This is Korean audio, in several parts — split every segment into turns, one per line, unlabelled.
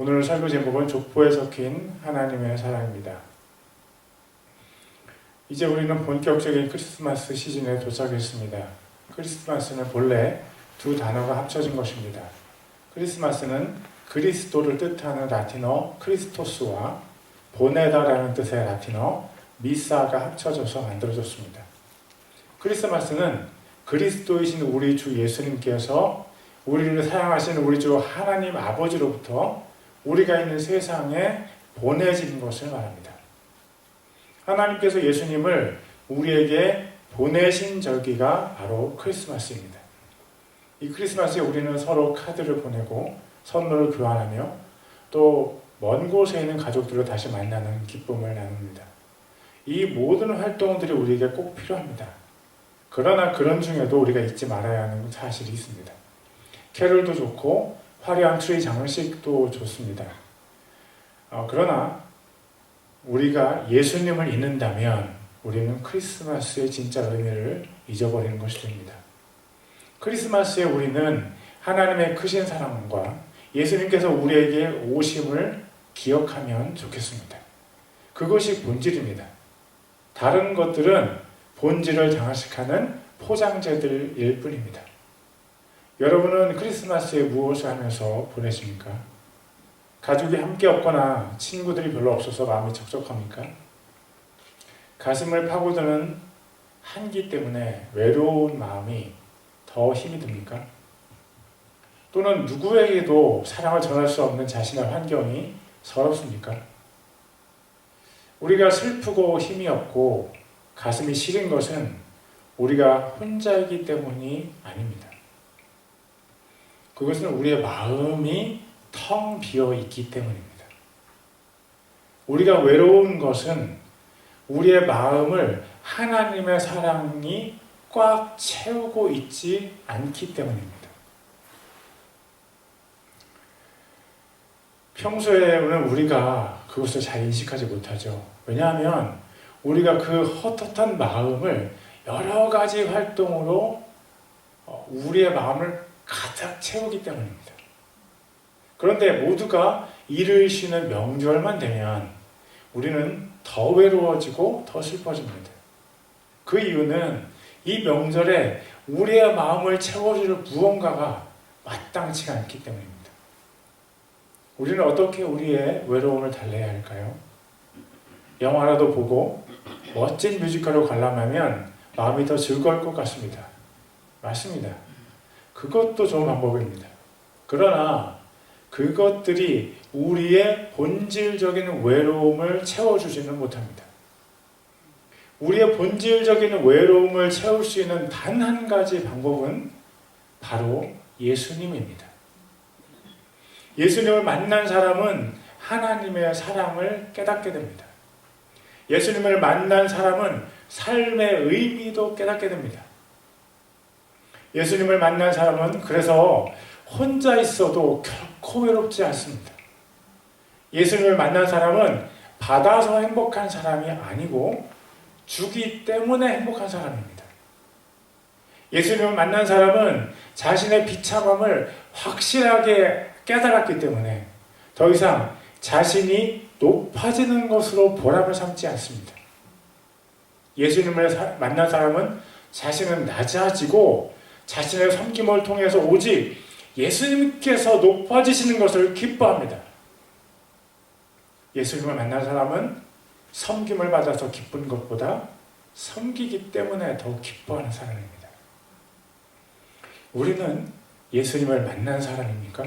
오늘 설교 제목은 족보에 적힌 하나님의 사랑입니다. 이제 우리는 본격적인 크리스마스 시즌에 도착했습니다. 크리스마스는 본래 두 단어가 합쳐진 것입니다. 크리스마스는 그리스도를 뜻하는 라틴어 크리스토스와 보내다라는 뜻의 라틴어 미사가 합쳐져서 만들어졌습니다. 크리스마스는 그리스도이신 우리 주 예수님께서 우리를 사랑하시는 우리 주 하나님 아버지로부터 우리가 있는 세상에 보내진 것을 말합니다. 하나님께서 예수님을 우리에게 보내신 절기가 바로 크리스마스입니다. 이 크리스마스에 우리는 서로 카드를 보내고 선물을 교환하며 또 먼 곳에 있는 가족들을 다시 만나는 기쁨을 나눕니다. 이 모든 활동들이 우리에게 꼭 필요합니다. 그러나 그런 중에도 우리가 잊지 말아야 하는 사실이 있습니다. 캐롤도 좋고 화려한 트리 장식도 좋습니다. 그러나 우리가 예수님을 잊는다면 우리는 크리스마스의 진짜 의미를 잊어버리는 것이 됩니다. 크리스마스에 우리는 하나님의 크신 사랑과 예수님께서 우리에게 오심을 기억하면 좋겠습니다. 그것이 본질입니다. 다른 것들은 본질을 장식하는 포장재들일 뿐입니다. 여러분은 크리스마스에 무엇을 하면서 보내십니까? 가족이 함께 없거나 친구들이 별로 없어서 마음이 적적합니까? 가슴을 파고드는 한기 때문에 외로운 마음이 더 힘이 듭니까? 또는 누구에게도 사랑을 전할 수 없는 자신의 환경이 서럽습니까? 우리가 슬프고 힘이 없고 가슴이 시린 것은 우리가 혼자이기 때문이 아닙니다. 그것은 우리의 마음이 텅 비어 있기 때문입니다. 우리가 외로운 것은 우리의 마음을 하나님의 사랑이 꽉 채우고 있지 않기 때문입니다. 평소에는 우리가 그것을 잘 인식하지 못하죠. 왜냐하면 우리가 그 헛헛한 마음을 여러 가지 활동으로 우리의 마음을 가득 채우기 때문입니다. 그런데 모두가 일을 쉬는 명절만 되면 우리는 더 외로워지고 더 슬퍼집니다. 그 이유는 이 명절에 우리의 마음을 채워줄 무언가가 마땅치 않기 때문입니다. 우리는 어떻게 우리의 외로움을 달래야 할까요? 영화라도 보고 멋진 뮤지컬을 관람하면 마음이 더 즐거울 것 같습니다. 맞습니다. 그것도 좋은 방법입니다. 그러나 그것들이 우리의 본질적인 외로움을 채워주지는 못합니다. 우리의 본질적인 외로움을 채울 수 있는 단 한 가지 방법은 바로 예수님입니다. 예수님을 만난 사람은 하나님의 사랑을 깨닫게 됩니다. 예수님을 만난 사람은 삶의 의미도 깨닫게 됩니다. 예수님을 만난 사람은 그래서 혼자 있어도 결코 외롭지 않습니다. 예수님을 만난 사람은 받아서 행복한 사람이 아니고 주기 때문에 행복한 사람입니다. 예수님을 만난 사람은 자신의 비참함을 확실하게 깨달았기 때문에 더 이상 자신이 높아지는 것으로 보람을 삼지 않습니다. 예수님을 만난 사람은 자신은 낮아지고 자신의 섬김을 통해서 오직 예수님께서 높아지시는 것을 기뻐합니다. 예수님을 만난 사람은 섬김을 받아서 기쁜 것보다 섬기기 때문에 더 기뻐하는 사람입니다. 우리는 예수님을 만난 사람입니까?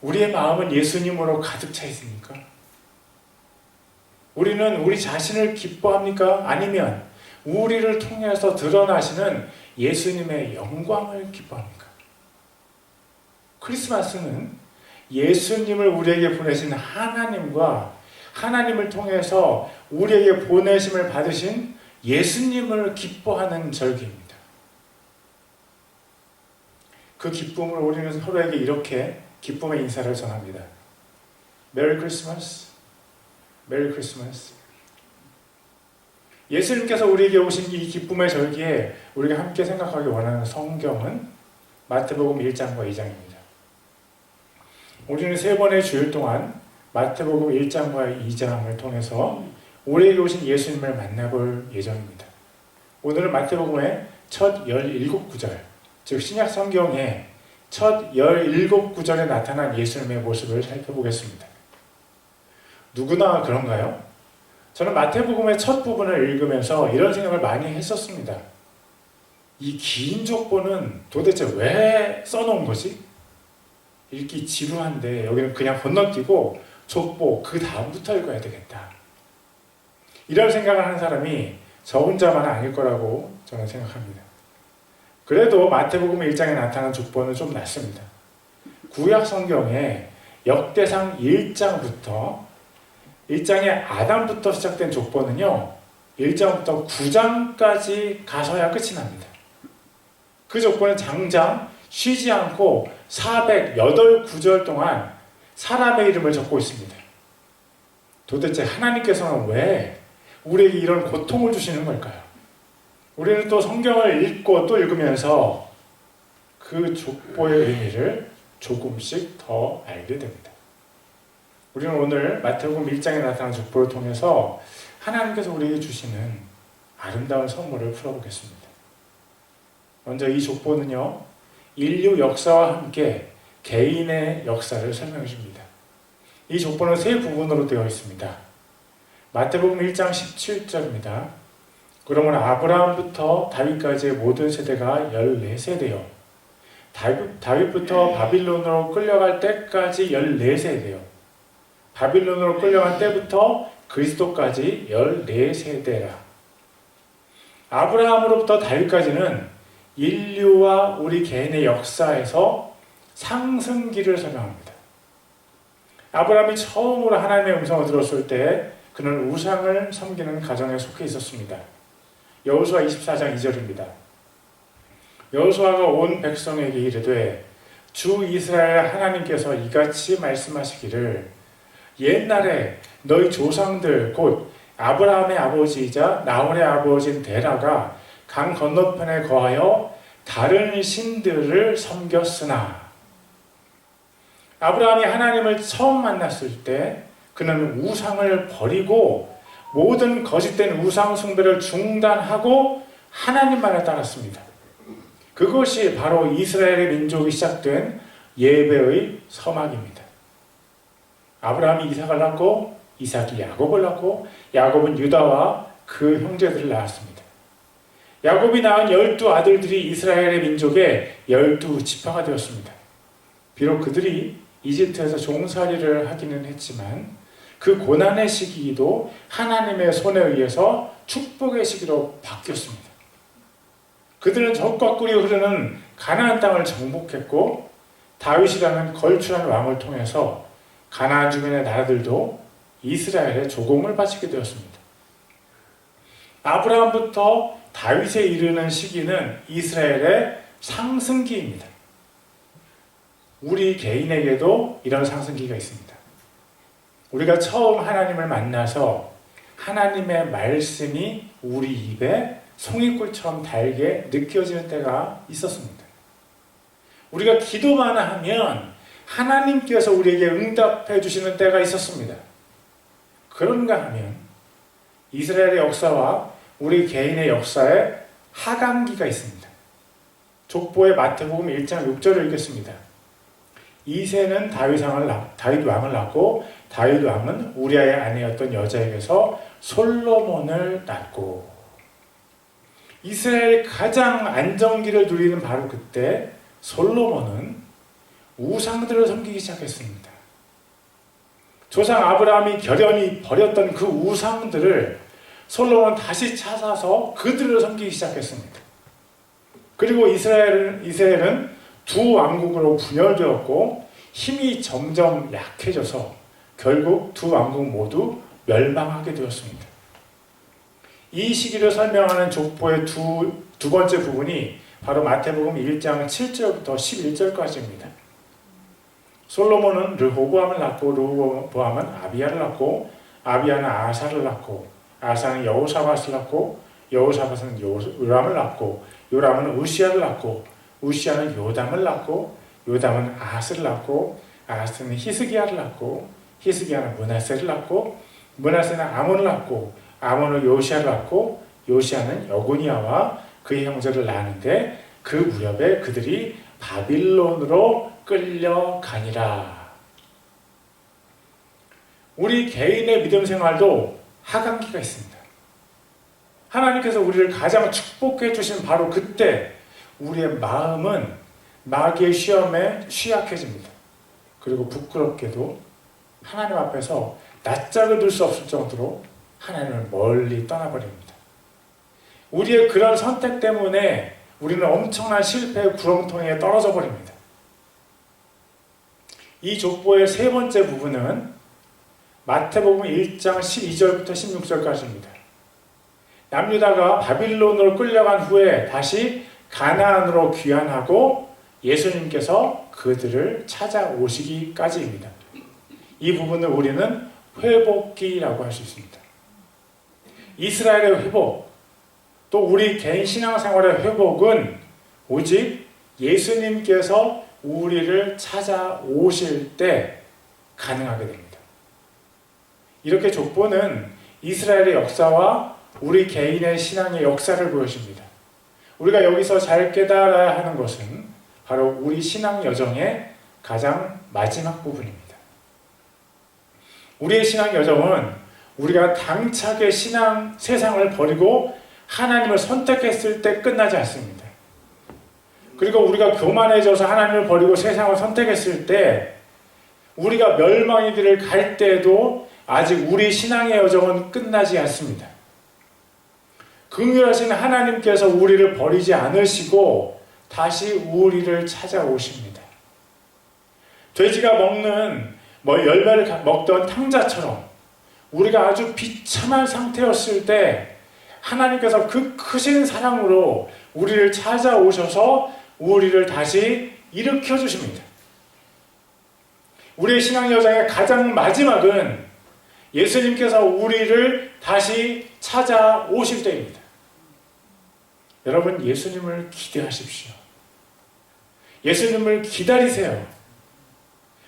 우리의 마음은 예수님으로 가득 차 있습니까? 우리는 우리 자신을 기뻐합니까? 아니면 우리를 통해서 드러나시는 예수님의 영광을 기뻐합니까? 크리스마스는 예수님을 우리에게 보내신 하나님과 하나님을 통해서 우리에게 보내심을 받으신 예수님을 기뻐하는 절기입니다. 그 기쁨을 우리는 서로에게 이렇게 기쁨의 인사를 전합니다. 메리 크리스마스, 메리 크리스마스. 예수님께서 우리에게 오신 이 기쁨의 절기에 우리가 함께 생각하기 원하는 성경은 마태복음 1장과 2장입니다. 우리는 세 번의 주일 동안 마태복음 1장과 2장을 통해서 우리에게 오신 예수님을 만나볼 예정입니다. 오늘은 마태복음의 첫 17구절, 즉 신약 성경의 첫 17구절에 나타난 예수님의 모습을 살펴보겠습니다. 누구나 그런가요? 저는 마태복음의 첫 부분을 읽으면서 이런 생각을 많이 했었습니다. 이 긴 족보는 도대체 왜 써놓은 거지? 읽기 지루한데 여기는 그냥 건너뛰고 족보 그 다음부터 읽어야 되겠다. 이런 생각을 하는 사람이 저 혼자만은 아닐 거라고 저는 생각합니다. 그래도 마태복음 1장에 나타난 족보는 좀 낫습니다. 구약 성경에 역대상 1장부터 1장의 아담부터 시작된 족보는요, 1장부터 9장까지 가서야 끝이 납니다. 그 족보는 장장 쉬지 않고 408구절 동안 사람의 이름을 적고 있습니다. 도대체 하나님께서는 왜 우리에게 이런 고통을 주시는 걸까요? 우리는 또 성경을 읽고 또 읽으면서 그 족보의 의미를 조금씩 더 알게 됩니다. 우리는 오늘 마태복음 1장에 나타난 족보를 통해서 하나님께서 우리에게 주시는 아름다운 선물을 풀어보겠습니다. 먼저 이 족보는요, 인류 역사와 함께 개인의 역사를 설명해 줍니다. 이 족보는 세 부분으로 되어 있습니다. 마태복음 1장 17절입니다. 그러면 아브라함부터 다윗까지의 모든 세대가 14세대요. 다윗부터 바빌론으로 끌려갈 때까지 14세대요. 바빌론으로 끌려간 때부터 그리스도까지 14세대라. 아브라함으로부터 다윗까지는 인류와 우리 개인의 역사에서 상승기를 설명합니다. 아브라함이 처음으로 하나님의 음성을 들었을 때 그는 우상을 섬기는 가정에 속해 있었습니다. 여호수아 24장 2절입니다. 여호수아가 온 백성에게 이르되 주 이스라엘 하나님께서 이같이 말씀하시기를 옛날에 너희 조상들 곧 아브라함의 아버지이자 나홀의 아버지인 데라가 강 건너편에 거하여 다른 신들을 섬겼으나. 아브라함이 하나님을 처음 만났을 때 그는 우상을 버리고 모든 거짓된 우상 숭배를 중단하고 하나님만을 따랐습니다. 그것이 바로 이스라엘의 민족이 시작된 예배의 서막입니다. 아브라함이 이삭을 낳고 이삭이 야곱을 낳고 야곱은 유다와 그 형제들을 낳았습니다. 야곱이 낳은 12아들들이 이스라엘의 민족의 12지파가 되었습니다. 비록 그들이 이집트에서 종살이를 하기는 했지만 그 고난의 시기도 하나님의 손에 의해서 축복의 시기로 바뀌었습니다. 그들은 적과 꿀이 흐르는 가나안 땅을 정복했고 다윗이라는 걸출한 왕을 통해서 가나안 주변의 나라들도 이스라엘의 조공을 바치게 되었습니다. 아브라함부터 다윗에 이르는 시기는 이스라엘의 상승기입니다. 우리 개인에게도 이런 상승기가 있습니다. 우리가 처음 하나님을 만나서 하나님의 말씀이 우리 입에 송이꿀처럼 달게 느껴지는 때가 있었습니다. 우리가 기도만 하면 하나님께서 우리에게 응답해 주시는 때가 있었습니다. 그런가 하면 이스라엘의 역사와 우리 개인의 역사에 하강기가 있습니다. 족보의 마태복음 1장 6절을 읽겠습니다. 이새는 다윗 왕을 낳고 다윗 왕은 우리아의 아내였던 여자에게서 솔로몬을 낳고. 이스라엘이 가장 안정기를 누리는 바로 그때 솔로몬은 우상들을 섬기기 시작했습니다. 조상 아브라함이 결연히 버렸던 그 우상들을 솔로몬은 다시 찾아서 그들을 섬기기 시작했습니다. 그리고 이스라엘은 두 왕국으로 분열되었고 힘이 점점 약해져서 결국 두 왕국 모두 멸망하게 되었습니다. 이 시기를 설명하는 족보의 두 번째 부분이 바로 마태복음 1장 7절부터 11절까지입니다. 솔로몬은 르호보암을 낳고 르호보암은 아비야를 낳고 아비야는 아사를 낳고 아사는 여호사밧을 낳고 여호사밧은 요람을 낳고 요람은 우시야를 낳고 우시야는 요담을 낳고 요담은 아하스를 낳고 아하스는 히스기야를 낳고 히스기야는 므낫세를 낳고 므낫세는 아몬을 낳고 아몬은 요시야를 낳고 요시야는 여고니아와 그의 형제를 낳았는데 그 무렵에 그들이 바빌론으로 끌려가니라. 우리 개인의 믿음 생활도 하강기가 있습니다. 하나님께서 우리를 가장 축복해 주신 바로 그때 우리의 마음은 마귀의 시험에 취약해집니다. 그리고 부끄럽게도 하나님 앞에서 낯짝을 들 수 없을 정도로 하나님을 멀리 떠나버립니다. 우리의 그런 선택 때문에 우리는 엄청난 실패의 구렁텅이에 떨어져 버립니다. 이 족보의 세 번째 부분은 마태복음 1장 12절부터 16절까지입니다. 남유다가 바빌론으로 끌려간 후에 다시 가나안으로 귀환하고 예수님께서 그들을 찾아오시기까지입니다. 이 부분을 우리는 회복기라고 할 수 있습니다. 이스라엘의 회복, 또 우리 개인 신앙생활의 회복은 오직 예수님께서 우리를 찾아오실 때 가능하게 됩니다. 이렇게 족보는 이스라엘의 역사와 우리 개인의 신앙의 역사를 보여줍니다. 우리가 여기서 잘 깨달아야 하는 것은 바로 우리 신앙 여정의 가장 마지막 부분입니다. 우리의 신앙 여정은 우리가 당차게 세상을 버리고 하나님을 선택했을 때 끝나지 않습니다. 그리고 우리가 교만해져서 하나님을 버리고 세상을 선택했을 때 우리가 멸망의 길을 갈 때에도 아직 우리 신앙의 여정은 끝나지 않습니다. 긍휼하신 하나님께서 우리를 버리지 않으시고 다시 우리를 찾아오십니다. 돼지가 먹는 열매를 먹던 탕자처럼 우리가 아주 비참한 상태였을 때 하나님께서 그 크신 사랑으로 우리를 찾아오셔서 우리를 다시 일으켜 주십니다. 우리의 신앙 여정의 가장 마지막은 예수님께서 우리를 다시 찾아오실 때입니다. 여러분, 예수님을 기대하십시오. 예수님을 기다리세요.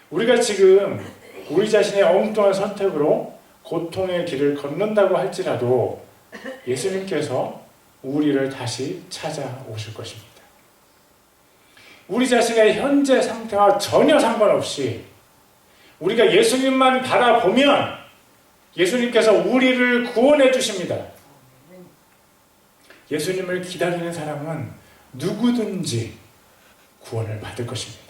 우리가 지금 우리 자신의 엉뚱한 선택으로 고통의 길을 걷는다고 할지라도 예수님께서 우리를 다시 찾아오실 것입니다. 우리 자신의 현재 상태와 전혀 상관없이 우리가 예수님만 바라보면 예수님께서 우리를 구원해 주십니다. 예수님을 기다리는 사람은 누구든지 구원을 받을 것입니다.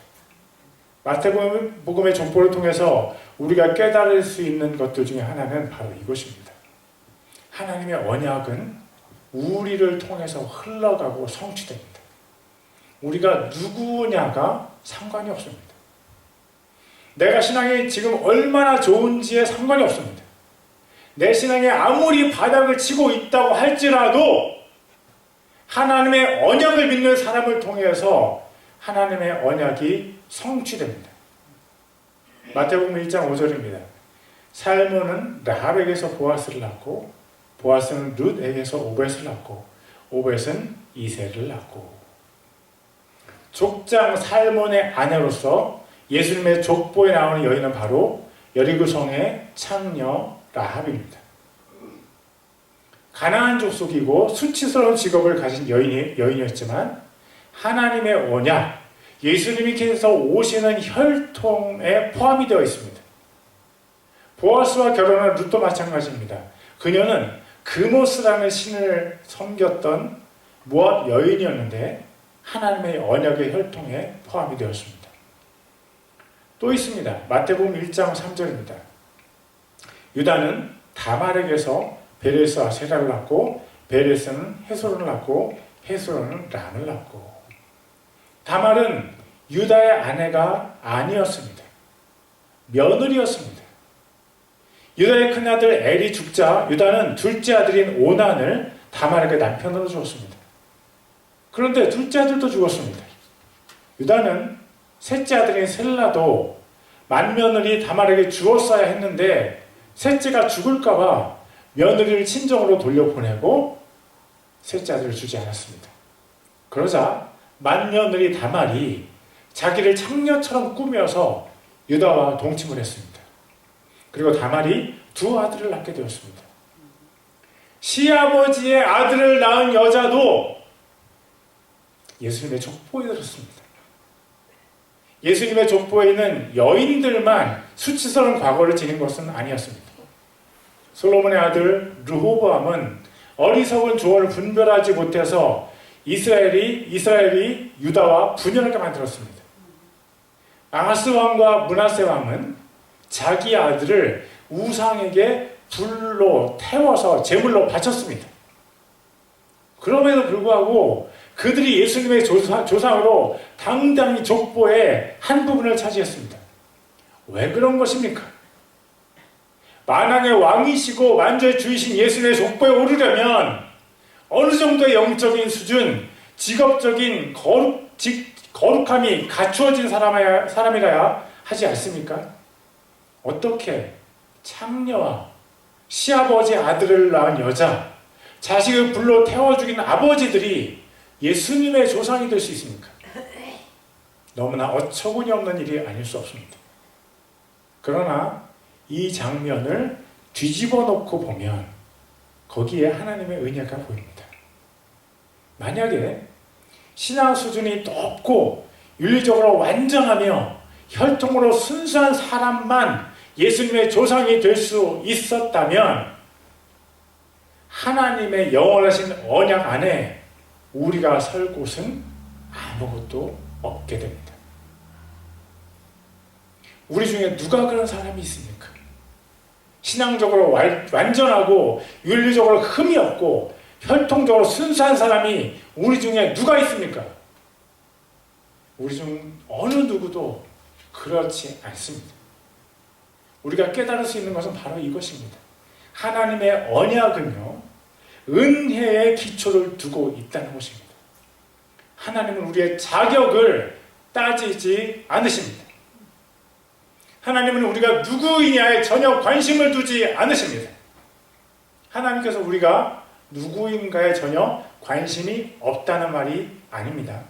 마태복음의 족보를 통해서 우리가 깨달을 수 있는 것들 중에 하나는 바로 이것입니다. 하나님의 언약은 우리를 통해서 흘러가고 성취됩니다. 우리가 누구냐가 상관이 없습니다. 내가 신앙이 지금 얼마나 좋은지에 상관이 없습니다. 내 신앙이 아무리 바닥을 치고 있다고 할지라도 하나님의 언약을 믿는 사람을 통해서 하나님의 언약이 성취됩니다. 마태복음 1장 5절입니다. 살몬은 라합에게서 보아스를 낳고 보아스는 룻에게서 오벳을 낳고 오벳은 이새를 낳고 족장 살몬의 아내로서 예수님의 족보에 나오는 여인은 바로 여리고성의 창녀 라합입니다. 가나안 족속이고 수치스러운 직업을 가진 여인이었지만 하나님의 언약, 예수님께서 오시는 혈통에 포함이 되어 있습니다. 보아스와 결혼한 룻도 마찬가지입니다. 그녀는 그모스라는 신을 섬겼던 모압 여인이었는데 하나님의 언약의 혈통에 포함이 되었습니다. 또 있습니다. 마태복음 1장 3절입니다. 유다는 다말에게서 베레스와 세라를 낳고 베레스는 헤스론을 낳고 헤스론은 람을 낳고 다말은 유다의 아내가 아니었습니다. 며느리였습니다. 유다의 큰아들 엘이 죽자 유다는 둘째 아들인 오난을 다말에게 남편으로 주었습니다. 그런데 둘째 아들도 죽었습니다. 유다는 셋째 아들인 셀라도 맏며느리 다말에게 주었어야 했는데 셋째가 죽을까봐 며느리를 친정으로 돌려보내고 셋째 아들을 주지 않았습니다. 그러자 맏며느리 다말이 자기를 창녀처럼 꾸며서 유다와 동침을 했습니다. 그리고 다말이 두 아들을 낳게 되었습니다. 시아버지의 아들을 낳은 여자도 예수님의 족보에 들었습니다. 예수님의 족보에는 여인들만 수치스러운 과거를 지닌 것은 아니었습니다. 솔로몬의 아들 르호보암은 어리석은 조언을 분별하지 못해서 이스라엘이 유다와 분열하게 만들었습니다. 아하스 왕과 므낫세 왕은 자기 아들을 우상에게 불로 태워서 제물로 바쳤습니다. 그럼에도 불구하고 그들이 예수님의 조상으로 당당히 족보의 한 부분을 차지했습니다. 왜 그런 것입니까? 만왕의 왕이시고 만주의 주이신 예수님의 족보에 오르려면 어느 정도의 영적인 수준, 직업적인 거룩함이 갖추어진 사람이라야 하지 않습니까? 어떻게 창녀와 시아버지 아들을 낳은 여자, 자식을 불로 태워 죽인 아버지들이 예수님의 조상이 될 수 있습니까? 너무나 어처구니 없는 일이 아닐 수 없습니다. 그러나 이 장면을 뒤집어 놓고 보면 거기에 하나님의 은혜가 보입니다. 만약에 신앙 수준이 높고 윤리적으로 완전하며 혈통으로 순수한 사람만 예수님의 조상이 될 수 있었다면 하나님의 영원하신 언약 안에 우리가 설 곳은 아무것도 없게 됩니다. 우리 중에 누가 그런 사람이 있습니까? 신앙적으로 완전하고 윤리적으로 흠이 없고 혈통적으로 순수한 사람이 우리 중에 누가 있습니까? 우리 중 어느 누구도 그렇지 않습니다. 우리가 깨달을 수 있는 것은 바로 이것입니다. 하나님의 언약은요, 은혜의 기초를 두고 있다는 것입니다. 하나님은 우리의 자격을 따지지 않으십니다. 하나님은 우리가 누구이냐에 전혀 관심을 두지 않으십니다. 하나님께서 우리가 누구인가에 전혀 관심이 없다는 말이 아닙니다.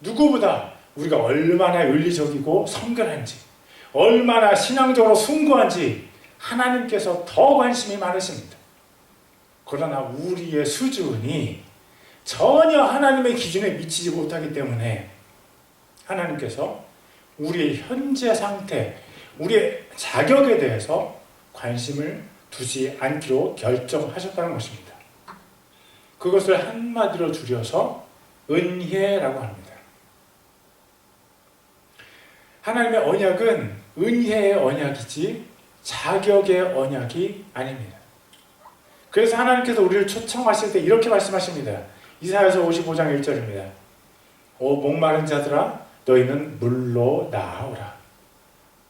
누구보다 우리가 얼마나 윤리적이고 성결한지, 얼마나 신앙적으로 숭고한지 하나님께서 더 관심이 많으십니다. 그러나 우리의 수준이 전혀 하나님의 기준에 미치지 못하기 때문에 하나님께서 우리의 현재 상태, 우리의 자격에 대해서 관심을 두지 않기로 결정하셨다는 것입니다. 그것을 한마디로 줄여서 은혜라고 합니다. 하나님의 언약은 은혜의 언약이지 자격의 언약이 아닙니다. 그래서 하나님께서 우리를 초청하실 때 이렇게 말씀하십니다. 이사야서 55장 1절입니다. 오 목마른 자들아 너희는 물로 나아오라.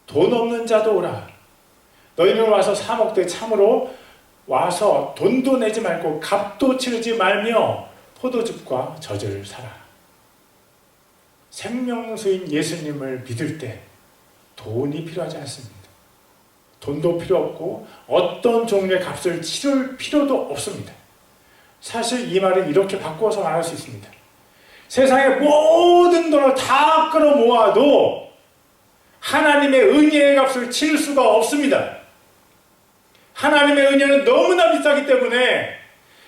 돈 없는 자도 오라. 너희는 와서 사 먹되 참으로 와서 돈도 내지 말고 값도 치르지 말며 포도즙과 젖을 사라. 생명수인 예수님을 믿을 때 돈이 필요하지 않습니다. 돈도 필요 없고 어떤 종류의 값을 치를 필요도 없습니다. 사실 이 말은 이렇게 바꾸어서 말할 수 있습니다. 세상의 모든 돈을 다 끌어모아도 하나님의 은혜의 값을 치를 수가 없습니다. 하나님의 은혜는 너무나 비싸기 때문에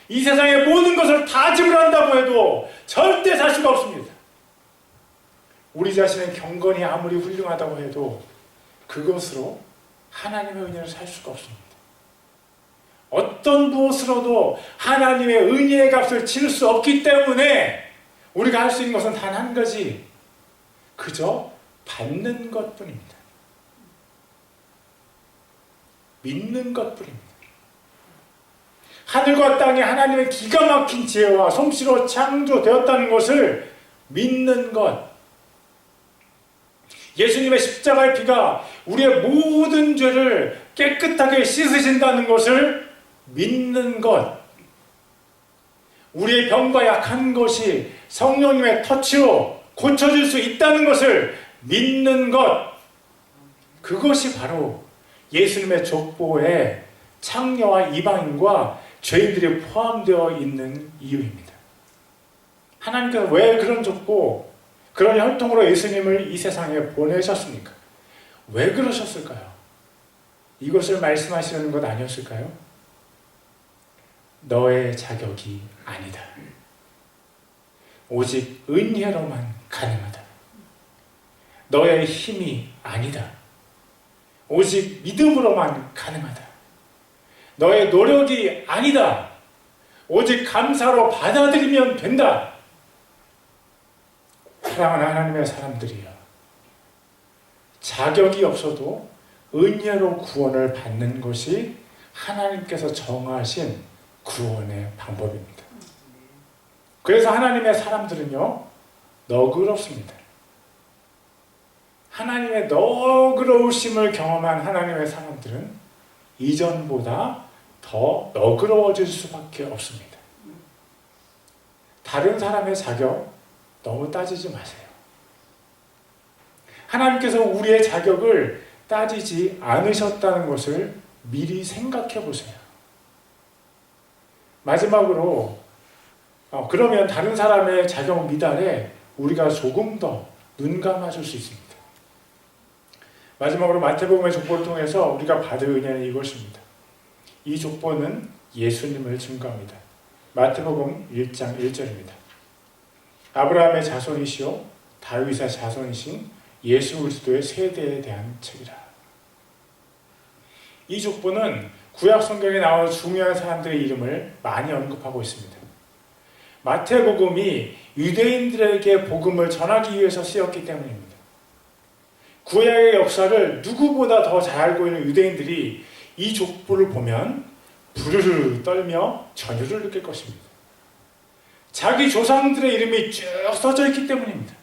이 세상의 모든 것을 다 지불한다고 해도 절대 살 수가 없습니다. 우리 자신의 경건이 아무리 훌륭하다고 해도 그것으로 하나님의 은혜를 살 수가 없습니다. 어떤 무엇으로도 하나님의 은혜의 값을 치를 수 없기 때문에 우리가 할 수 있는 것은 단 한 가지, 그저 받는 것뿐입니다. 믿는 것뿐입니다. 하늘과 땅이 하나님의 기가 막힌 지혜와 솜씨로 창조되었다는 것을 믿는 것, 예수님의 십자가의 피가 우리의 모든 죄를 깨끗하게 씻으신다는 것을 믿는 것, 우리의 병과 약한 것이 성령님의 터치로 고쳐질 수 있다는 것을 믿는 것, 그것이 바로 예수님의 족보에 창녀와 이방인과 죄인들이 포함되어 있는 이유입니다. 하나님께서 왜 그런 족보, 그런 혈통으로 예수님을 이 세상에 보내셨습니까? 왜 그러셨을까요? 이것을 말씀하시는 것 아니었을까요? 너의 자격이 아니다. 오직 은혜로만 가능하다. 너의 힘이 아니다. 오직 믿음으로만 가능하다. 너의 노력이 아니다. 오직 감사로 받아들이면 된다. 사랑하는 하나님의 사람들이여, 자격이 없어도 은혜로 구원을 받는 것이 하나님께서 정하신 구원의 방법입니다. 그래서 하나님의 사람들은요, 너그럽습니다. 하나님의 너그러우심을 경험한 하나님의 사람들은 이전보다 더 너그러워질 수밖에 없습니다. 다른 사람의 자격 너무 따지지 마세요. 하나님께서 우리의 자격을 따지지 않으셨다는 것을 미리 생각해 보세요. 마지막으로 그러면 다른 사람의 자격 미달에 우리가 조금 더 눈 감아줄 수 있습니다. 마지막으로 마태복음의 족보를 통해서 우리가 받을 은혜는 이것입니다. 이 족보는 예수님을 증거합니다. 마태복음 1장 1절입니다. 아브라함의 자손이시오 다윗의 자손이신 예수 그리스도의 세대에 대한 책이라. 이 족보는 구약 성경에 나오는 중요한 사람들의 이름을 많이 언급하고 있습니다. 마태복음이 유대인들에게 복음을 전하기 위해서 쓰였기 때문입니다. 구약의 역사를 누구보다 더 잘 알고 있는 유대인들이 이 족보를 보면 부르르 떨며 전율을 느낄 것입니다. 자기 조상들의 이름이 쭉 써져 있기 때문입니다.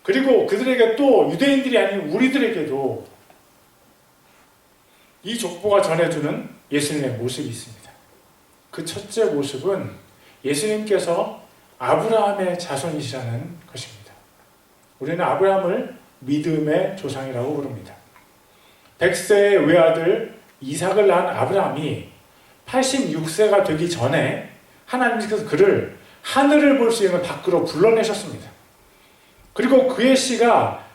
그리고 그들에게 또 유대인들이 아닌 우리들에게도 이 족보가 전해주는 예수님의 모습이 있습니다. 그 첫째 모습은 예수님께서 아브라함의 자손이시라는 것입니다. 우리는 아브라함을 믿음의 조상이라고 부릅니다. 100세의 외아들 이삭을 낳은 아브라함이 86세가 되기 전에 하나님께서 그를 하늘을 볼 수 있는 밖으로 불러내셨습니다. 그리고 그의 씨가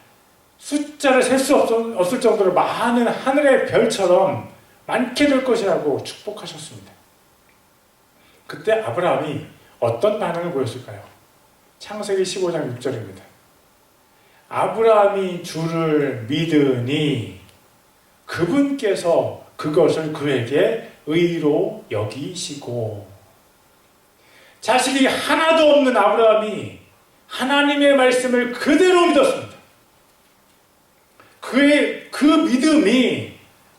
숫자를 셀 수 없을 정도로 많은 하늘의 별처럼 많게 될 것이라고 축복하셨습니다. 그때 아브라함이 어떤 반응을 보였을까요? 창세기 15장 6절입니다. 아브라함이 주를 믿으니 그분께서 그것을 그에게 의로 여기시고. 자식이 하나도 없는 아브라함이 하나님의 말씀을 그대로 믿었습니다. 그의 그 믿음이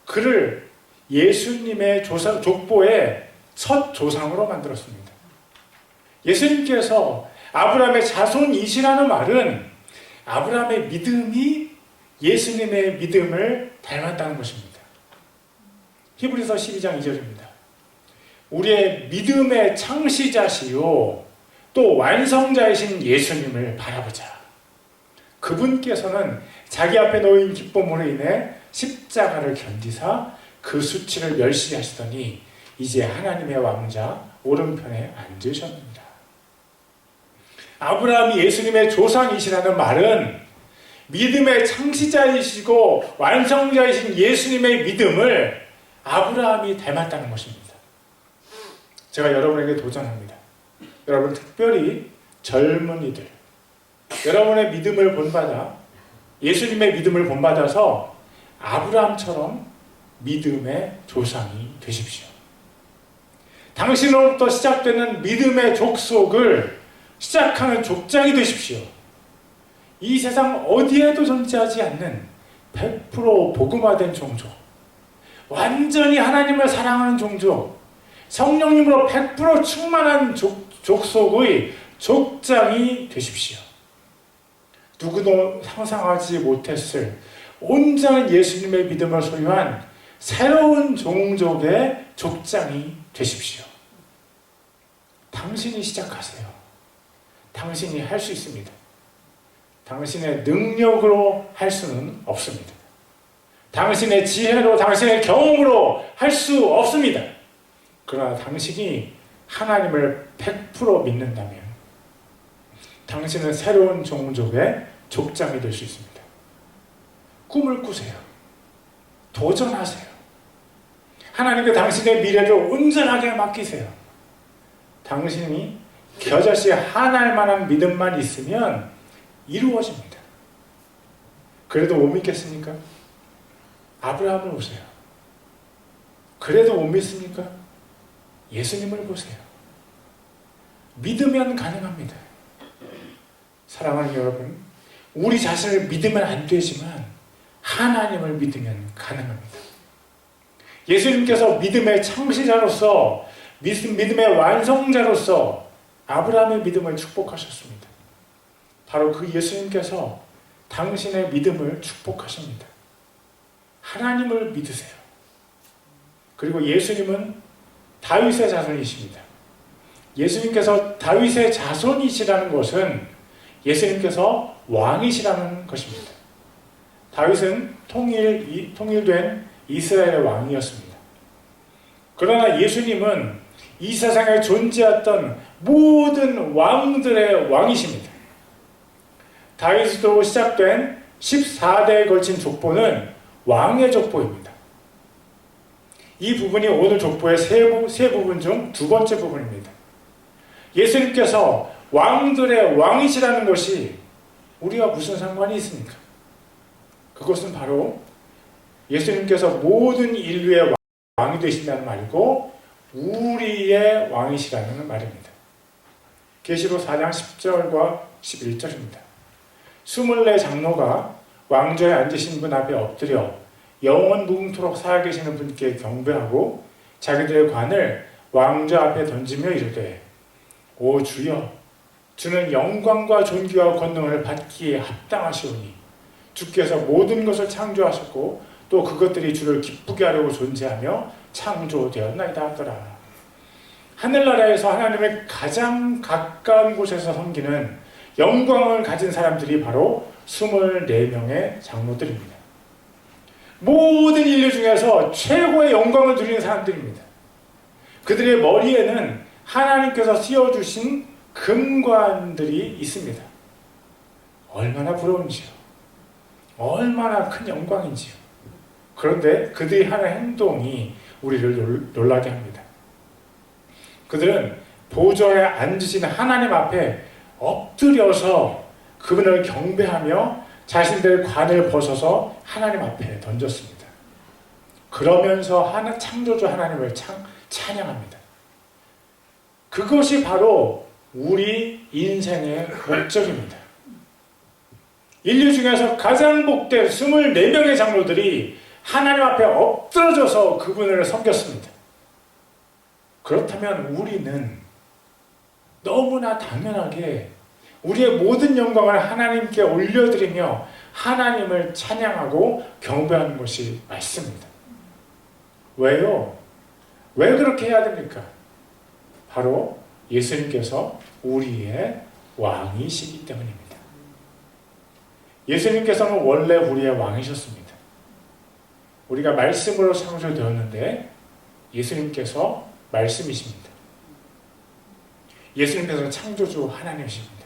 그를 예수님의 족보의 첫 조상으로 만들었습니다. 예수님께서 아브라함의 자손이시라는 말은 아브라함의 믿음이 예수님의 믿음을 닮았다는 것입니다. 히브리서 12장 2절입니다. 우리의 믿음의 창시자시요 또 완성자이신 예수님을 바라보자. 그분께서는 자기 앞에 놓인 기쁨으로 인해 십자가를 견디사 그 수치를 멸시하시더니 이제 하나님의 왕자 오른편에 앉으셨습니다. 아브라함이 예수님의 조상이시라는 말은 믿음의 창시자이시고 완성자이신 예수님의 믿음을 아브라함이 닮았다는 것입니다. 제가 여러분에게 도전합니다. 여러분, 특별히 젊은이들, 여러분의 믿음을 본받아, 예수님의 믿음을 본받아서 아브라함처럼 믿음의 조상이 되십시오. 당신으로부터 시작되는 믿음의 족속을 시작하는 족장이 되십시오. 이 세상 어디에도 존재하지 않는 100% 복음화된 종족, 완전히 하나님을 사랑하는 종족, 성령님으로 100% 충만한 족속의 족장이 되십시오. 누구도 상상하지 못했을 온전한 예수님의 믿음을 소유한 새로운 종족의 족장이 되십시오. 당신이 시작하세요. 당신이 할 수 있습니다. 당신의 능력으로 할 수는 없습니다. 당신의 지혜로, 당신의 경험으로 할 수 없습니다. 그러나 당신이 하나님을 100% 믿는다면 당신은 새로운 종족의 족장이 될 수 있습니다. 꿈을 꾸세요. 도전하세요. 하나님께 당신의 미래를 온전하게 맡기세요. 당신이 겨자씨 하나할 만한 믿음만 있으면 이루어집니다. 그래도 못 믿겠습니까? 아브라함을 보세요. 그래도 못 믿습니까? 예수님을 보세요. 믿으면 가능합니다. 사랑하는 여러분, 우리 자신을 믿으면 안 되지만 하나님을 믿으면 가능합니다. 예수님께서 믿음의 창시자로서, 믿음의 완성자로서 아브라함의 믿음을 축복하셨습니다. 바로 그 예수님께서 당신의 믿음을 축복하십니다. 하나님을 믿으세요. 그리고 예수님은 다윗의 자손이십니다. 예수님께서 다윗의 자손이시라는 것은 예수님께서 왕이시라는 것입니다. 다윗은 통일된 이스라엘의 왕이었습니다. 그러나 예수님은 이 세상에 존재했던 모든 왕들의 왕이십니다. 다윗으로 시작된 14대에 걸친 족보는 왕의 족보입니다. 이 부분이 오늘 족보의 세 부분 중 두 번째 부분입니다. 예수님께서 왕들의 왕이시라는 것이 우리와 무슨 상관이 있습니까? 그것은 바로 예수님께서 모든 인류의 왕이 되신다는 말이고 우리의 왕이시라는 말입니다. 계시록 4장 10절과 11절입니다. 24 장로가 왕좌에 앉으신 분 앞에 엎드려 영원 무궁토록 살아계시는 분께 경배하고 자기들의 관을 왕좌 앞에 던지며 이르되 오 주여, 주는 영광과 존귀와 권능을 받기에 합당하시오니 주께서 모든 것을 창조하셨고 또 그것들이 주를 기쁘게 하려고 존재하며 창조되었나이다 하더라. 하늘나라에서 하나님의 가장 가까운 곳에서 섬기는 영광을 가진 사람들이 바로 24명의 장로들입니다. 모든 인류 중에서 최고의 영광을 누리는 사람들입니다. 그들의 머리에는 하나님께서 씌워주신 금관들이 있습니다. 얼마나 부러운지요. 얼마나 큰 영광인지요. 그런데 그들이 하는 행동이 우리를 놀라게 합니다. 그들은 보좌에 앉으신 하나님 앞에 엎드려서 그분을 경배하며 자신들의 관을 벗어서 하나님 앞에 던졌습니다. 그러면서 창조주 하나님을 찬양합니다. 그것이 바로 우리 인생의 목적입니다. 인류 중에서 가장 복된 24명의 장로들이 하나님 앞에 엎드러져서 그분을 섬겼습니다. 그렇다면 우리는 너무나 당연하게 우리의 모든 영광을 하나님께 올려드리며 하나님을 찬양하고 경배하는 것이 맞습니다. 왜요? 왜 그렇게 해야 됩니까? 바로 예수님께서 우리의 왕이시기 때문입니다. 예수님께서는 원래 우리의 왕이셨습니다. 우리가 말씀으로 창조되었는데 예수님께서 말씀이십니다. 예수님께서는 창조주 하나님이십니다.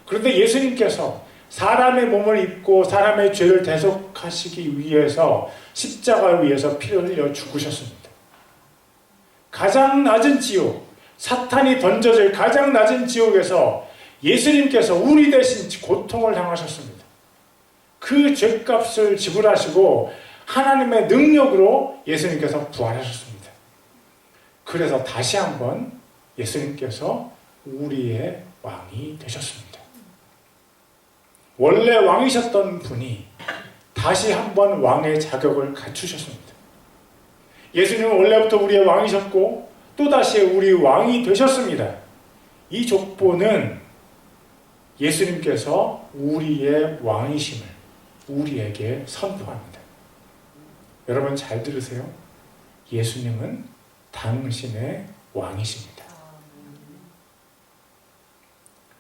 그런데 예수님께서 사람의 몸을 입고 사람의 죄를 대속하시기 위해서 십자가 위에서 피를 흘려 죽으셨습니다. 가장 낮은 지옥, 사탄이 던져질 가장 낮은 지옥에서 예수님께서 우리 대신 고통을 당하셨습니다. 그 죄값을 지불하시고 하나님의 능력으로 예수님께서 부활하셨습니다. 그래서 다시 한번 예수님께서 우리의 왕이 되셨습니다. 원래 왕이셨던 분이 다시 한번 왕의 자격을 갖추셨습니다. 예수님은 원래부터 우리의 왕이셨고 또다시 우리 왕이 되셨습니다. 이 족보는 예수님께서 우리의 왕이심을 우리에게 선포합니다. 여러분 잘 들으세요. 예수님은 당신의 왕이십니다.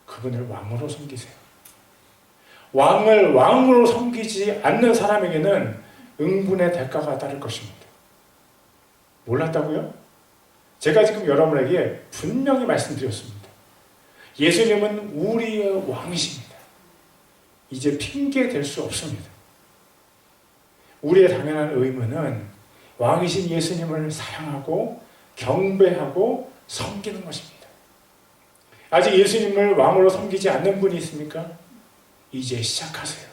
그분을 왕으로 섬기세요. 왕을 왕으로 섬기지 않는 사람에게는 응분의 대가가 따를 것입니다. 몰랐다고요? 제가 지금 여러분에게 분명히 말씀드렸습니다. 예수님은 우리의 왕이십니다. 이제 핑계 댈 수 없습니다. 우리의 당연한 의무는 왕이신 예수님을 사랑하고 경배하고 섬기는 것입니다. 아직 예수님을 왕으로 섬기지 않는 분이 있습니까? 이제 시작하세요.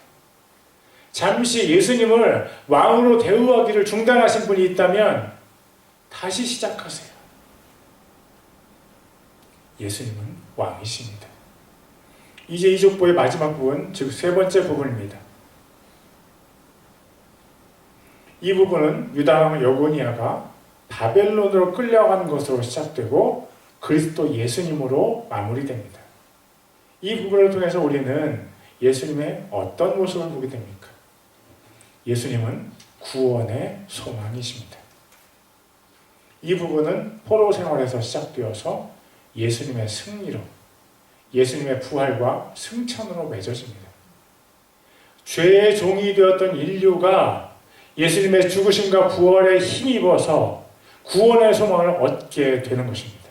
잠시 예수님을 왕으로 대우하기를 중단하신 분이 있다면 다시 시작하세요. 예수님은 왕이십니다. 이제 이 족보의 마지막 부분, 즉 세 번째 부분입니다. 이 부분은 유다 왕 여고니아가 바벨론으로 끌려간 것으로 시작되고 그리스도 예수님으로 마무리됩니다. 이 부분을 통해서 우리는 예수님의 어떤 모습을 보게 됩니까? 예수님은 구원의 소망이십니다. 이 부분은 포로 생활에서 시작되어서 예수님의 승리로, 예수님의 부활과 승천으로 맺어집니다. 죄의 종이 되었던 인류가 예수님의 죽으심과 부활에 힘입어서 구원의 소망을 얻게 되는 것입니다.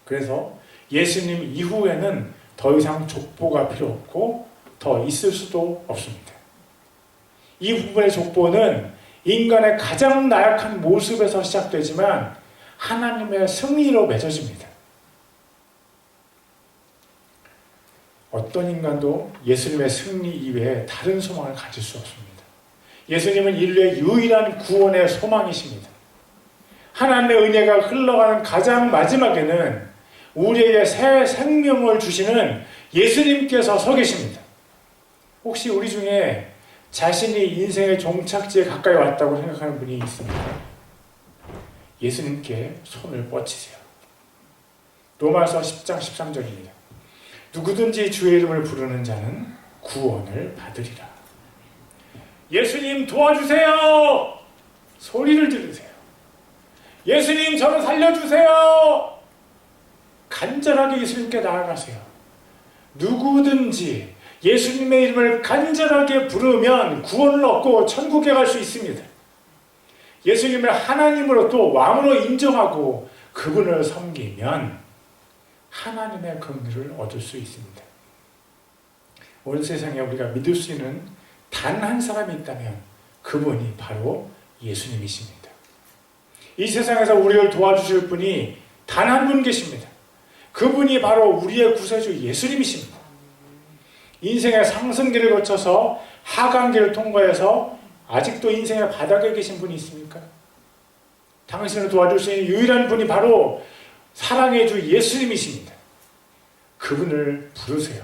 그래서 예수님 이후에는 더 이상 족보가 필요 없고 더 있을 수도 없습니다. 이 부분의 족보는 인간의 가장 나약한 모습에서 시작되지만 하나님의 승리로 맺어집니다. 어떤 인간도 예수님의 승리 이외에 다른 소망을 가질 수 없습니다. 예수님은 인류의 유일한 구원의 소망이십니다. 하나님의 은혜가 흘러가는 가장 마지막에는 우리에게 새 생명을 주시는 예수님께서 서 계십니다. 혹시 우리 중에 자신이 인생의 종착지에 가까이 왔다고 생각하는 분이 있습니까? 예수님께 손을 뻗치세요. 로마서 10장 13절입니다. 누구든지 주의 이름을 부르는 자는 구원을 받으리라. 예수님 도와주세요! 소리를 들으세요. 예수님 저를 살려주세요! 간절하게 예수님께 나아가세요. 누구든지 예수님의 이름을 간절하게 부르면 구원을 얻고 천국에 갈 수 있습니다. 예수님을 하나님으로 또 왕으로 인정하고 그분을 섬기면 하나님의 긍휼을 얻을 수 있습니다. 온 세상에 우리가 믿을 수 있는 단 한 사람이 있다면 그분이 바로 예수님이십니다. 이 세상에서 우리를 도와주실 분이 단 한 분 계십니다. 그분이 바로 우리의 구세주 예수님이십니다. 인생의 상승기를 거쳐서 하강기를 통과해서 아직도 인생의 바닥에 계신 분이 있습니까? 당신을 도와줄 수 있는 유일한 분이 바로 사랑의 주 예수님이십니다. 그분을 부르세요.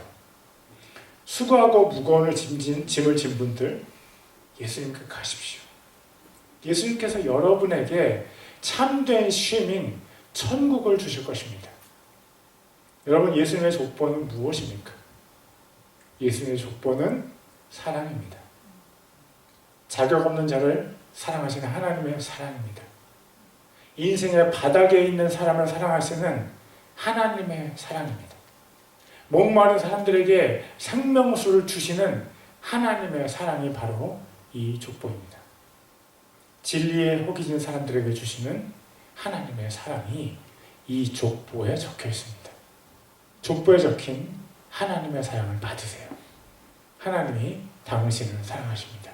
수고하고 무거운 짐을 진 분들 예수님께 가십시오. 예수님께서 여러분에게 참된 쉼인 천국을 주실 것입니다. 여러분, 예수님의 족보는 무엇입니까? 예수님의 족보는 사랑입니다. 자격 없는 자를 사랑하시는 하나님의 사랑입니다. 인생의 바닥에 있는 사람을 사랑하시는 하나님의 사랑입니다. 목마른 사람들에게 생명수를 주시는 하나님의 사랑이 바로 이 족보입니다. 진리에 혹이진 사람들에게 주시는 하나님의 사랑이 이 족보에 적혀 있습니다. 족보에 적힌 하나님의 사랑을 받으세요. 하나님이 당신을 사랑하십니다.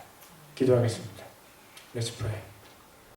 기도하겠습니다. Let's pray.